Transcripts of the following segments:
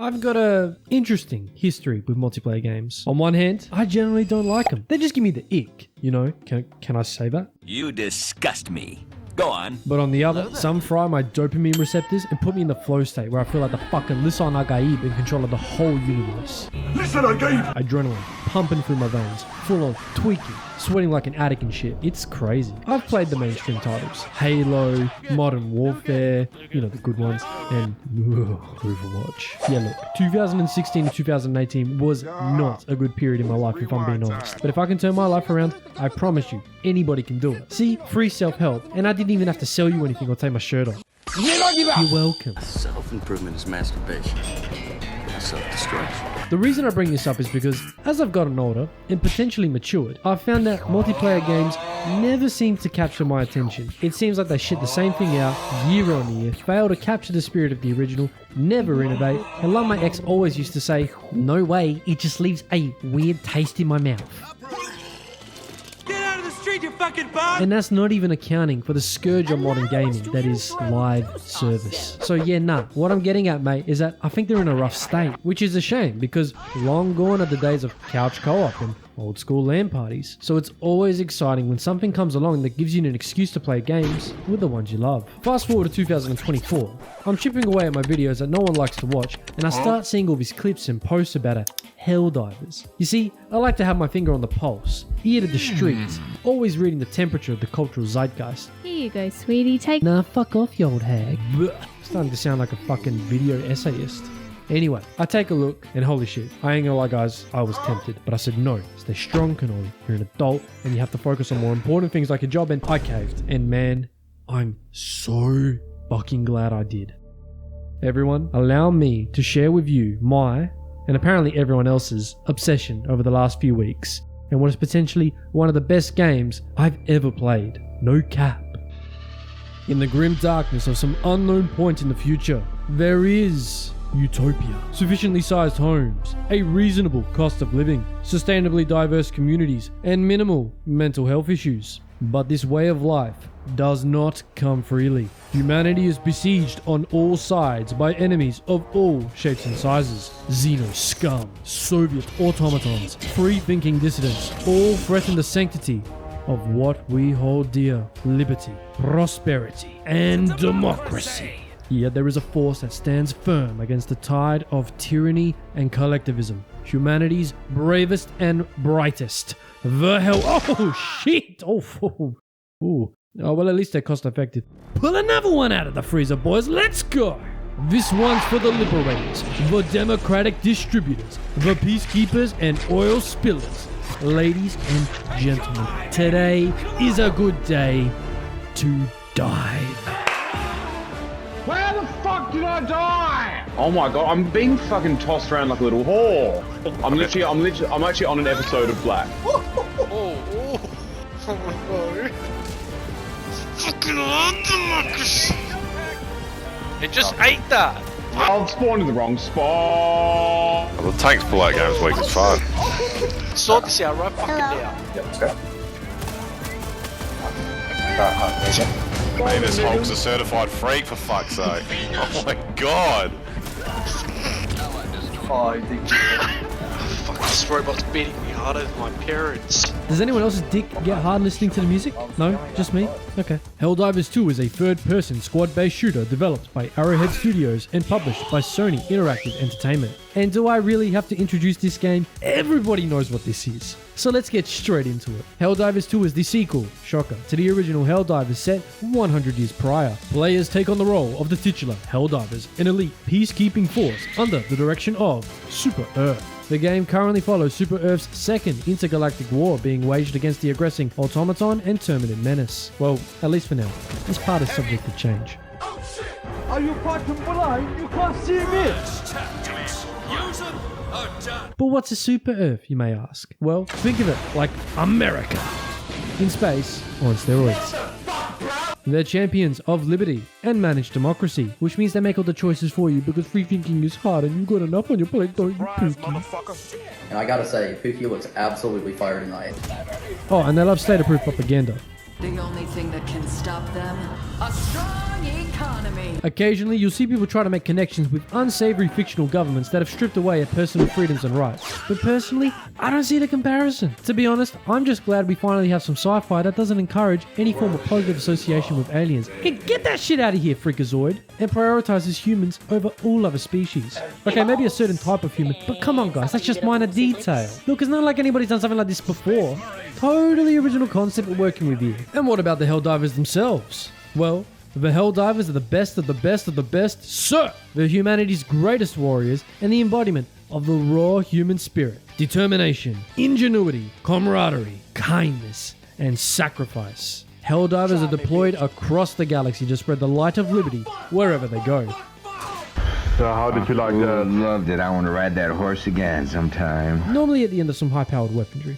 I've got a interesting history with multiplayer games. On one hand, I generally don't like them. They just give me the ick, you know? Can I say that? You disgust me. Go on. But on the other, some fry my dopamine receptors and put me in the flow state where I feel like the fucking D.I.v.E in control of the whole universe. Adrenaline pumping through my veins, full on tweaking, sweating like an addict and shit. It's crazy. I've played the mainstream titles. Halo, Modern Warfare, you know, the good ones, and Overwatch. Yeah, look, 2016 to 2018 was not a good period in my life if I'm being honest. But if I can turn my life around, I promise you, anybody can do it. See, free self-help, and I didn't even have to sell you anything or take my shirt off. You're welcome. Self-improvement is masturbation. Self-destruction. The reason I bring this up is because as I've gotten older and potentially matured, I've found that multiplayer games never seem to capture my attention. It seems like they shit the same thing out year on year, fail to capture the spirit of the original, never innovate, and like my ex always used to say, no way, it just leaves a weird taste in my mouth. You fucking bug! And that's not even accounting for the scourge of modern gaming that is live service. So yeah, what I'm getting at, mate, is that I think they're in a rough state, which is a shame because long gone are the days of couch co-op and old school LAN parties. So it's always exciting when something comes along that gives you an excuse to play games with the ones you love. Fast forward to 2024, I'm chipping away at my videos that no one likes to watch, and I start seeing all these clips and posts about it. Helldivers. You see, I like to have my finger on the pulse, ear to the streets, always reading the temperature of the cultural zeitgeist. Here you go, sweetie, take... Nah, fuck off, you old hag. Blech. Starting to sound like a fucking video essayist. Anyway, I take a look, and holy shit, I ain't gonna lie guys, I was tempted, but I said no, stay strong, Cannoli. You're an adult, and you have to focus on more important things like your job, and I caved. And man, I'm so fucking glad I did. Everyone, allow me to share with you my, and apparently everyone else's, obsession over the last few weeks, and what is potentially one of the best games I've ever played. No cap. In the grim darkness of some unknown point in the future, there is utopia. Sufficiently sized homes, a reasonable cost of living, sustainably diverse communities, and minimal mental health issues. But this way of life does not come freely. Humanity is besieged on all sides by enemies of all shapes and sizes. Xeno scum, Soviet automatons, free-thinking dissidents, all threaten the sanctity of what we hold dear: liberty, prosperity, and democracy. Yet there is a force that stands firm against the tide of tyranny and collectivism. Humanity's bravest and brightest. The hell... Oh, shit! Oh, well, at least they're cost effective. Pull another one out of the freezer, boys. Let's go! This one's for the liberators, the democratic distributors, the peacekeepers and oil spillers. Ladies and gentlemen, today is a good day to dive. Where the fuck did I die? Oh my god, I'm being fucking tossed around like a little whore. I'm actually on an episode of Black. Oh no. Fucking love democracy. It just ate that. I've spawned in the wrong spot. Well, the tanks pull out games weak as fuck. Sort this out right fucking now. Yeah, let's go. Mavis Hulk's a certified freak for fuck's sake. Oh my god. Fuck, this robot's beating me harder than my parents. Does anyone else's dick get hard listening to the music? No? Just me? Okay. Helldivers 2 is a third-person squad-based shooter developed by Arrowhead Studios and published by Sony Interactive Entertainment. And do I really have to introduce this game? Everybody knows what this is. So let's get straight into it. Helldivers 2 is the sequel, shocker, to the original Helldivers set 100 years prior. Players take on the role of the titular Helldivers, an elite peacekeeping force under the direction of Super Earth. The game currently follows Super Earth's second intergalactic war being waged against the aggressing automaton and terminate menace. Well, at least for now. This part is subject to change. Are you fucking blind? You can't see me! But what's a Super Earth, you may ask? Well, think of it like America. In space, or on steroids. They're champions of liberty and managed democracy, which means they make all the choices for you because free thinking is hard and you got enough on your plate, don't you, Pookie? And I gotta say, Pookie looks absolutely fire tonight. Oh, and they love state-approved propaganda. The only thing that can stop them, a strong economy. Occasionally, you'll see people try to make connections with unsavory fictional governments that have stripped away at personal freedoms and rights. But personally, I don't see the comparison. To be honest, I'm just glad we finally have some sci-fi that doesn't encourage any form of positive association with aliens. Get that shit out of here, freakazoid! And prioritizes humans over all other species. Okay, maybe a certain type of human, but come on guys, that's just minor detail. Look, it's not like anybody's done something like this before. Totally original concept we're working with here. And what about the Helldivers themselves? Well, the Helldivers are the best of the best of the best, sir! They're humanity's greatest warriors and the embodiment of the raw human spirit. Determination, ingenuity, camaraderie, kindness, and sacrifice. Helldivers are deployed across the galaxy to spread the light of liberty wherever they go. So how did you like that? Loved it. I want to ride that horse again sometime. Normally at the end of some high-powered weaponry.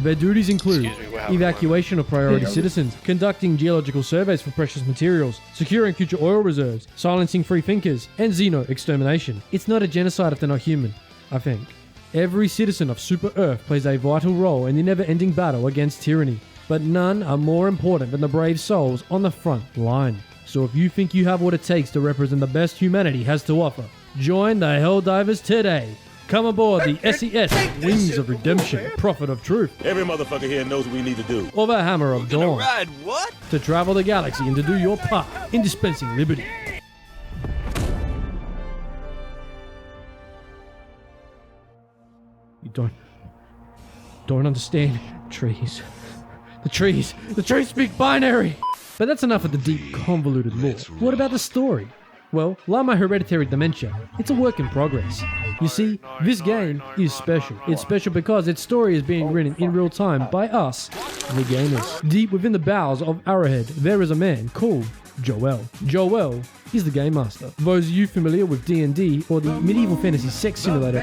Their duties include evacuation of priority citizens, conducting geological surveys for precious materials, securing future oil reserves, silencing free thinkers, and Xeno extermination. It's not a genocide if they're not human, I think. Every citizen of Super Earth plays a vital role in the never-ending battle against tyranny, but none are more important than the brave souls on the front line. So if you think you have what it takes to represent the best humanity has to offer, join the Helldivers today. Come aboard the SES Wings of Redemption, Prophet of Truth. Every motherfucker here knows what we need to do. Or the Hammer of Dawn. Ride what? To travel the galaxy and to do your part in dispensing liberty. You don't understand. Trees. The trees speak binary. But that's enough of the deep, convoluted lore. What about the story? Well, like my hereditary dementia, it's a work in progress. You see, this game is special. It's special because its story is being written in real time by us, the gamers. Deep within the bowels of Arrowhead, there is a man called Joel. Joel is the Game Master. Those of you familiar with D&D or the medieval fantasy sex simulator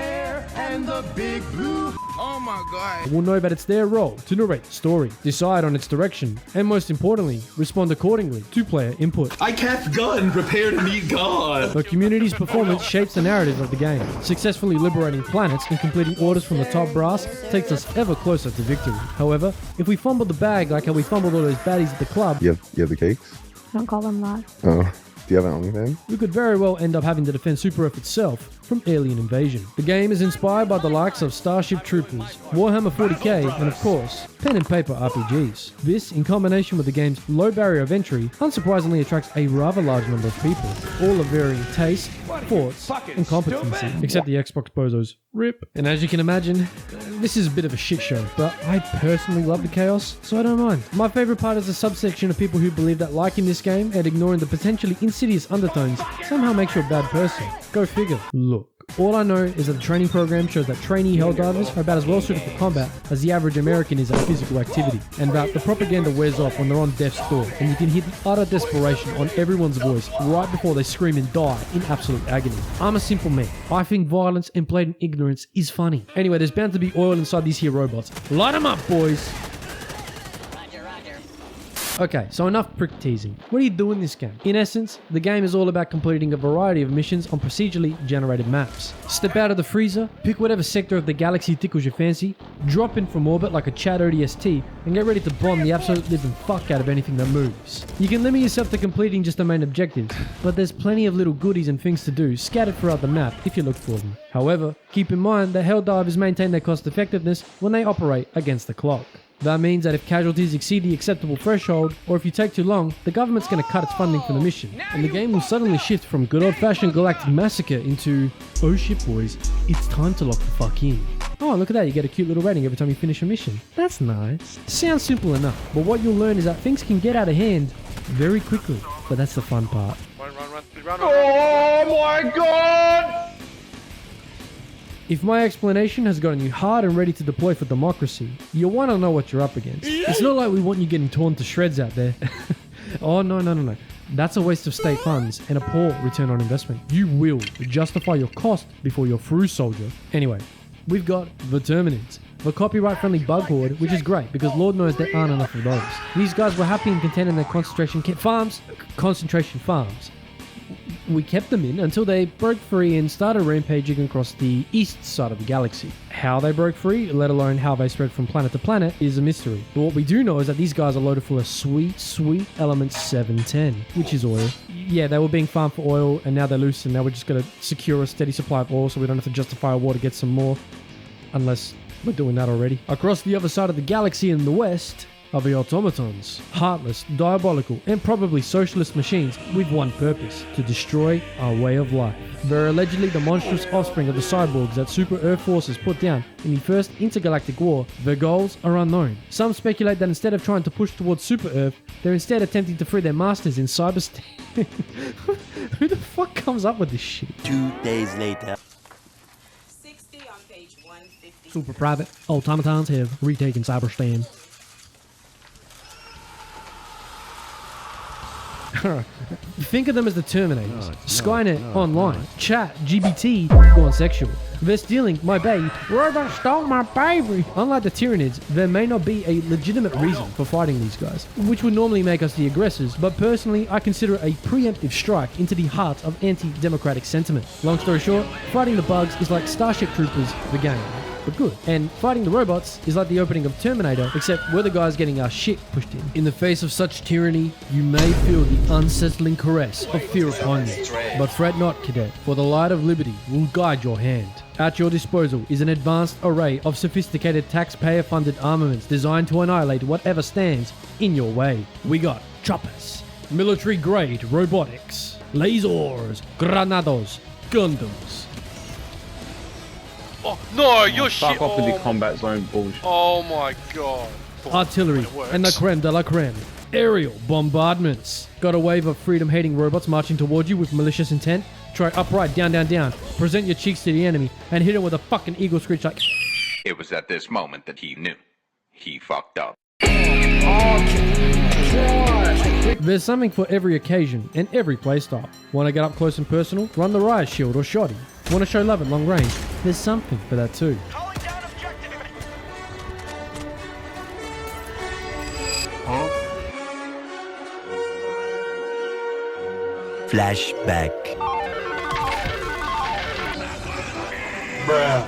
will know that it's their role to narrate the story, decide on its direction, and most importantly, respond accordingly to player input. I cast gun, prepare to meet God. The community's performance shapes the narrative of the game. Successfully liberating planets and completing orders from the top brass takes us ever closer to victory. However, if we fumble the bag like how we fumbled all those baddies at the club, You have the cakes? Don't call them that. Oh. Do you have an OnlyFans? we could very well end up having to defend Super Earth itself from alien invasion. The game is inspired by the likes of Starship Troopers, Warhammer 40k, and of course, pen and paper RPGs. This, in combination with the game's low barrier of entry, unsurprisingly attracts a rather large number of people, all of varying taste, thoughts, and competency, except the Xbox bozos. RIP. And as you can imagine, this is a bit of a shit show, but I personally love the chaos, so I don't mind. My favorite part is a subsection of people who believe that liking this game and ignoring the potentially insidious undertones somehow makes you a bad person. Go figure. Look, all I know is that the training program shows that trainee Helldivers are about as well suited for combat as the average American is at physical activity, and that the propaganda wears off when they're on death's door, and you can hear the utter desperation on everyone's voice right before they scream and die in absolute agony. I'm a simple man. I think violence and blatant ignorance is funny. Anyway, there's bound to be oil inside these here robots. Light them up, boys! Okay, so enough prick teasing. What do you do in this game? In essence, the game is all about completing a variety of missions on procedurally generated maps. Step out of the freezer, pick whatever sector of the galaxy tickles your fancy, drop in from orbit like a Chad ODST, and get ready to bomb the absolute living fuck out of anything that moves. You can limit yourself to completing just the main objectives, but there's plenty of little goodies and things to do scattered throughout the map if you look for them. However, keep in mind that Helldivers maintain their cost effectiveness when they operate against the clock. That means that if casualties exceed the acceptable threshold, or if you take too long, the government's going to cut its funding for the mission, and the game will suddenly shift from good old-fashioned galactic massacre into, oh shit boys, it's time to lock the fuck in. Oh, look at that, you get a cute little rating every time you finish a mission. That's nice. Sounds simple enough, but what you'll learn is that things can get out of hand very quickly, but that's the fun part. Run. Oh my god! If my explanation has gotten you hard and ready to deploy for democracy, you'll want to know what you're up against. It's not like we want you getting torn to shreds out there. Oh, no. That's a waste of state funds and a poor return on investment. You will justify your cost before you're through, soldier. Anyway, we've got the Terminids, the copyright-friendly bug horde, which is great because Lord knows there aren't enough of those. These guys were happy and content in their concentration farms. We kept them in until they broke free and started rampaging across the east side of the galaxy. How they broke free, let alone how they spread from planet to planet, is a mystery. But what we do know is that these guys are loaded full of sweet, sweet element 710, which is oil. Yeah, they were being farmed for oil, and now they're loose, and now we're just going to secure a steady supply of oil so we don't have to justify a war to get some more. Unless we're doing that already. Across the other side of the galaxy in the west are the automatons. Heartless, diabolical, and probably socialist machines with one purpose: to destroy our way of life. They're allegedly the monstrous offspring of the cyborgs that Super Earth forces put down in the first intergalactic war. Their goals are unknown. Some speculate that instead of trying to push towards Super Earth, they're instead attempting to free their masters in cyberspace. Who the fuck comes up with this shit? 2 days later. Super private. Automatons have retaken cyberspace. Think of them as the Terminators. Skynet online. Chat GBT gone sexual. They're stealing my baby. Robot stole my baby. Unlike the Tyranids, there may not be a legitimate reason for fighting these guys, which would normally make us the aggressors, but personally I consider a preemptive strike into the heart of anti-democratic sentiment. Long story short, fighting the bugs is like Starship Troopers, the game, but good. And fighting the robots is like the opening of Terminator, except we're the guys getting our shit pushed in. In the face of such tyranny, you may feel the unsettling caress of fear upon you. But fret not, cadet, for the light of liberty will guide your hand. At your disposal is an advanced array of sophisticated taxpayer-funded armaments designed to annihilate whatever stands in your way. We got choppers, military-grade robotics, lasers, granados, Gundams. Oh, no, you're Fuck shit. off with the combat zone bullshit. Oh my god. Artillery, and the creme de la creme. Aerial bombardments. Got a wave of freedom-hating robots marching toward you with malicious intent. Try upright, down, down, down. Present your cheeks to the enemy and hit him with a fucking eagle screech like... It was at this moment that he knew. He fucked up. There's something for every occasion and every playstyle. Want to get up close and personal? Run the riot shield or shoddy. Want to show love at long range? There's something for that too. Flashback. Bruh.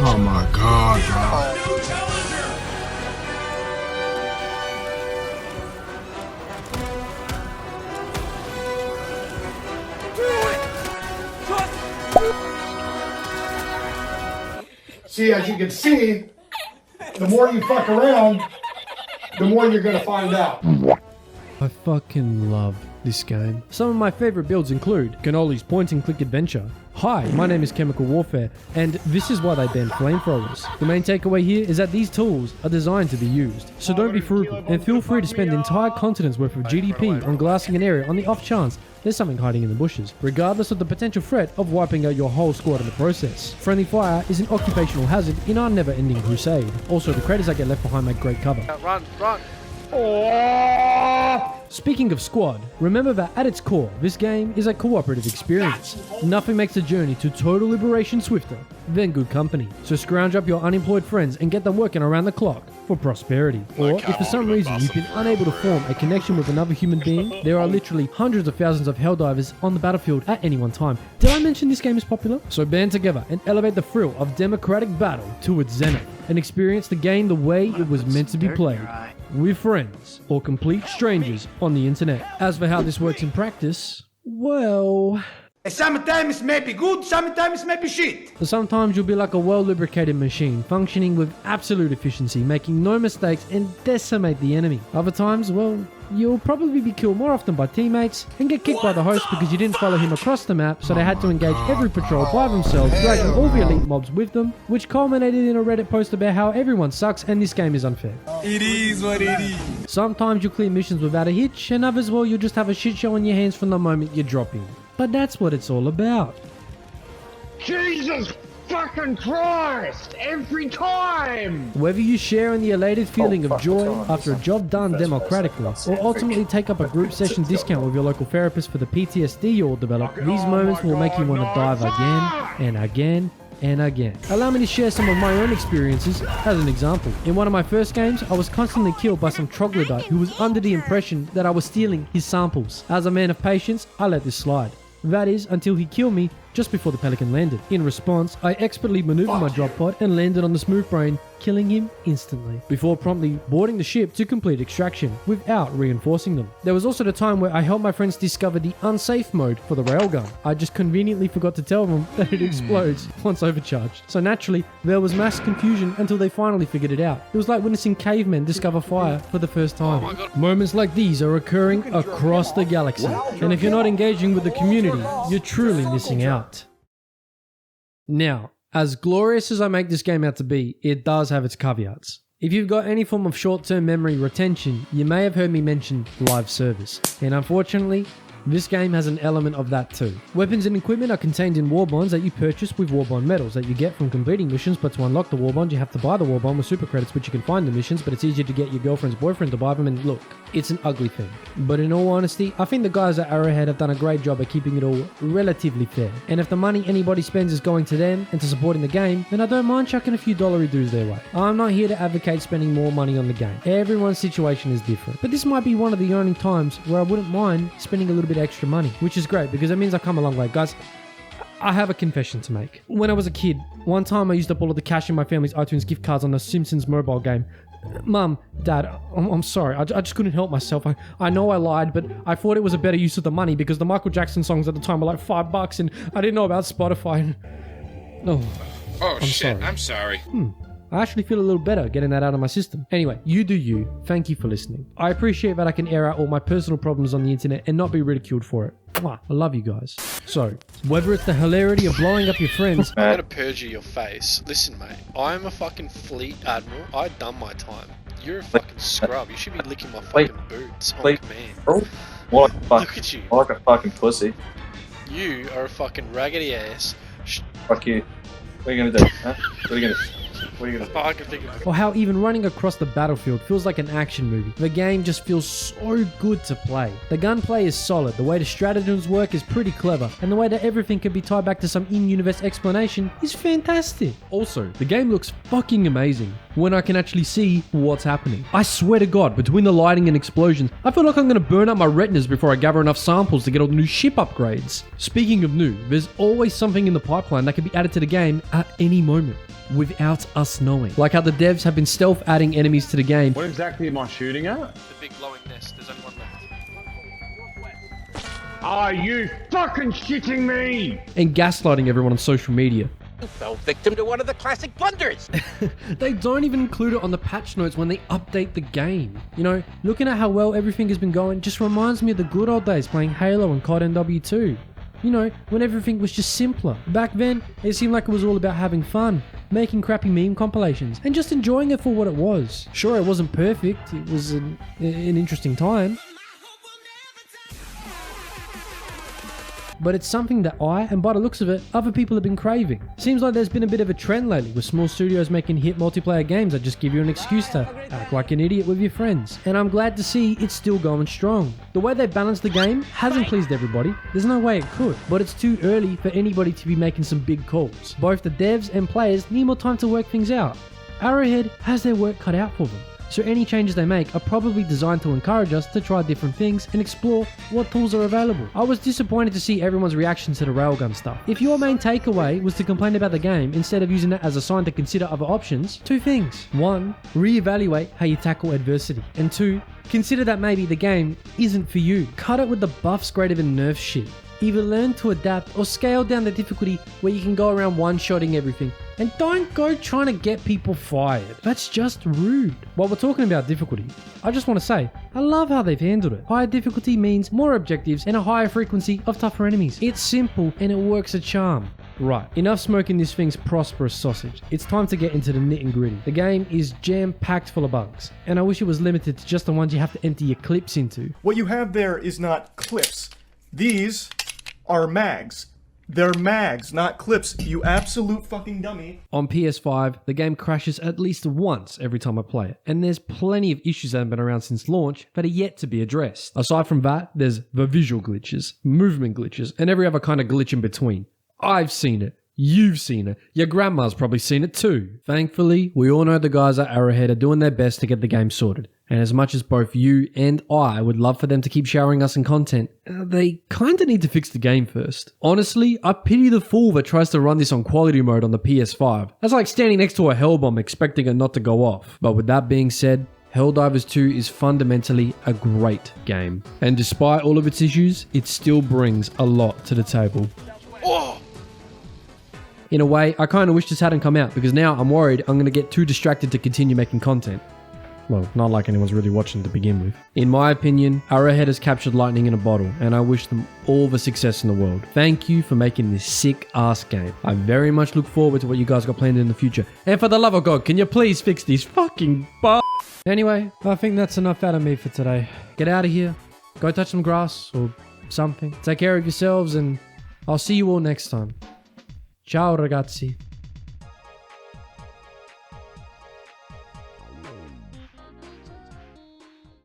Oh my god, bro. See, as you can see, the more you fuck around, the more you're gonna find out. I fucking love this game. Some of my favorite builds include Cannoli's point-and-click adventure. Hi, my name is Chemical Warfare, and this is why they banned flamethrowers. The main takeaway here is that these tools are designed to be used, so don't be frugal, and feel free to spend entire continents worth of GDP on glassing an area on the off chance there's something hiding in the bushes, regardless of the potential threat of wiping out your whole squad in the process. Friendly fire is an occupational hazard in our never-ending crusade. Also, the craters that get left behind make great cover. Run, run. Speaking of squad, remember that at its core, this game is a cooperative experience. Nothing makes the journey to total liberation swifter than good company. So scrounge up your unemployed friends and get them working around the clock for prosperity. Or if for some reason you've been unable to form a connection with another human being, there are literally hundreds of thousands of Helldivers on the battlefield at any one time. Did I mention this game is popular? So band together and elevate the thrill of democratic battle to its zenith and experience the game the way it was meant to be played. With friends or complete strangers on the internet. As for how this works in practice, well... Sometimes it may be good, sometimes it may be shit. Sometimes you'll be like a well-lubricated machine, functioning with absolute efficiency, making no mistakes and decimate the enemy. Other times, well, you'll probably be killed more often by teammates and get kicked by the host because you didn't follow him across the map, so they had to engage every patrol by themselves, dragging all the elite mobs with them, which culminated in a Reddit post about how everyone sucks and this game is unfair. It is what it is. Sometimes you'll clear missions without a hitch, and others, well, you'll just have a shit show on your hands from the moment you drop in. But that's what it's all about. Jesus fucking Christ! Every time! Whether you share in the elated feeling of joy after a job done democratically, or ultimately take up a group session discount with your local therapist for the PTSD you all develop, these moments will make you want to dive again and again and again. Allow me to share some of my own experiences as an example. In one of my first games, I was constantly killed by some troglodyte who was under the impression that I was stealing his samples. As a man of patience, I let this slide. That is, until he killed me just before the Pelican landed. In response, I expertly maneuvered my drop pod and landed on the smooth brain, killing him instantly, before promptly boarding the ship to complete extraction, without reinforcing them. There was also the time where I helped my friends discover the unsafe mode for the railgun. I just conveniently forgot to tell them that it explodes once overcharged. So naturally, there was mass confusion until they finally figured it out. It was like witnessing cavemen discover fire for the first time. Oh my God. Moments like these are occurring across the galaxy, and if you're not engaging with the community, you're truly missing out. Now, as glorious as I make this game out to be, it does have its caveats. If you've got any form of short-term memory retention, you may have heard me mention live service. And unfortunately, this game has an element of that too. Weapons and equipment are contained in war bonds that you purchase with war bond medals that you get from completing missions, but to unlock the war bond you have to buy the war bond with super credits, which you can find in the missions, but it's easier to get your girlfriend's boyfriend to buy them, and look, it's an ugly thing. But in all honesty, I think the guys at Arrowhead have done a great job at keeping it all relatively fair. And if the money anybody spends is going to them and to supporting the game, then I don't mind chucking a few dollary dues their way. I'm not here to advocate spending more money on the game. Everyone's situation is different. But this might be one of the only times where I wouldn't mind spending a little bit extra money, which is great because it means I've come a long way. Guys, I have a confession to make. When I was a kid, one time I used up all of the cash in my family's iTunes gift cards on the Simpsons mobile game. Mum, Dad, I'm sorry. I just couldn't help myself. I know I lied, but I thought it was a better use of the money because the Michael Jackson songs at the time were like $5 and I didn't know about Spotify. Oh, shit, sorry. I'm sorry. I actually feel a little better getting that out of my system. Anyway, you do you. Thank you for listening. I appreciate that I can air out all my personal problems on the internet and not be ridiculed for it. Mwah. I love you guys. So, whether it's the hilarity of blowing up your friends... I'm gonna perjure your face. Listen, mate. I'm a fucking fleet admiral. I done my time. You're a fucking scrub. You should be licking my fucking boots on command. Bro, what a fuck? Look at you. Like a fucking pussy. You are a fucking raggedy ass. Fuck you. What are you gonna do? Huh? What are you gonna do? What are you gonna do? I can think of it. Or how even running across the battlefield feels like an action movie. The game just feels so good to play. The gunplay is solid, the way the stratagems work is pretty clever, and the way that everything can be tied back to some in-universe explanation is fantastic. Also, the game looks fucking amazing when I can actually see what's happening. I swear to God, between the lighting and explosions, I feel like I'm gonna burn up my retinas before I gather enough samples to get all the new ship upgrades. Speaking of new, there's always something in the pipeline that can be added to the game at any moment, without us knowing. Like how the devs have been stealth adding enemies to the game. What exactly am I shooting at? The big glowing nest. There's only one left. Are you fucking shitting me? And gaslighting everyone on social media. You fell victim to one of the classic blunders. They don't even include it on the patch notes when they update the game. You know, looking at how well everything has been going just reminds me of the good old days playing Halo and COD NW2. You know, when everything was just simpler. Back then, it seemed like it was all about having fun, making crappy meme compilations, and just enjoying it for what it was. Sure, it wasn't perfect, it was an interesting time. But it's something that I, and by the looks of it, other people have been craving. Seems like there's been a bit of a trend lately with small studios making hit multiplayer games that just give you an excuse to act like an idiot with your friends. And I'm glad to see it's still going strong. The way they balance the game hasn't pleased everybody. There's no way it could. But it's too early for anybody to be making some big calls. Both the devs and players need more time to work things out. Arrowhead has their work cut out for them. So any changes they make are probably designed to encourage us to try different things and explore what tools are available. I was disappointed to see everyone's reaction to the railgun stuff. If your main takeaway was to complain about the game instead of using it as a sign to consider other options, two things. One, reevaluate how you tackle adversity. And two, consider that maybe the game isn't for you. Cut it with the buffs greater than nerf shit. Either learn to adapt or scale down the difficulty where you can go around one-shotting everything. And don't go trying to get people fired. That's just rude. While we're talking about difficulty, I just want to say, I love how they've handled it. Higher difficulty means more objectives and a higher frequency of tougher enemies. It's simple and it works a charm. Right, enough smoking this thing's prosperous sausage. It's time to get into the nit and gritty. The game is jam-packed full of bugs, and I wish it was limited to just the ones you have to empty your clips into. What you have there is not clips. These are mags. They're mags, not clips, you absolute fucking dummy. On PS5, the game crashes at least once every time I play it, and there's plenty of issues that have been around since launch that are yet to be addressed. Aside from that, there's the visual glitches, movement glitches, and every other kind of glitch in between. I've seen it. You've seen it. Your grandma's probably seen it too. Thankfully, we all know the guys at Arrowhead are doing their best to get the game sorted. And as much as both you and I would love for them to keep showering us in content, they kinda need to fix the game first. Honestly, I pity the fool that tries to run this on quality mode on the PS5. That's like standing next to a hellbomb expecting it not to go off. But with that being said, Helldivers 2 is fundamentally a great game. And despite all of its issues, it still brings a lot to the table. In a way, I kinda wish this hadn't come out because now I'm worried I'm gonna get too distracted to continue making content. Well, not like anyone's really watching to begin with. In my opinion, Arrowhead has captured lightning in a bottle, and I wish them all the success in the world. Thank you for making this sick-ass game. I very much look forward to what you guys got planned in the future. And for the love of God, can you please fix these fucking Anyway, I think that's enough out of me for today. Get out of here, go touch some grass or something. Take care of yourselves, and I'll see you all next time. Ciao, ragazzi.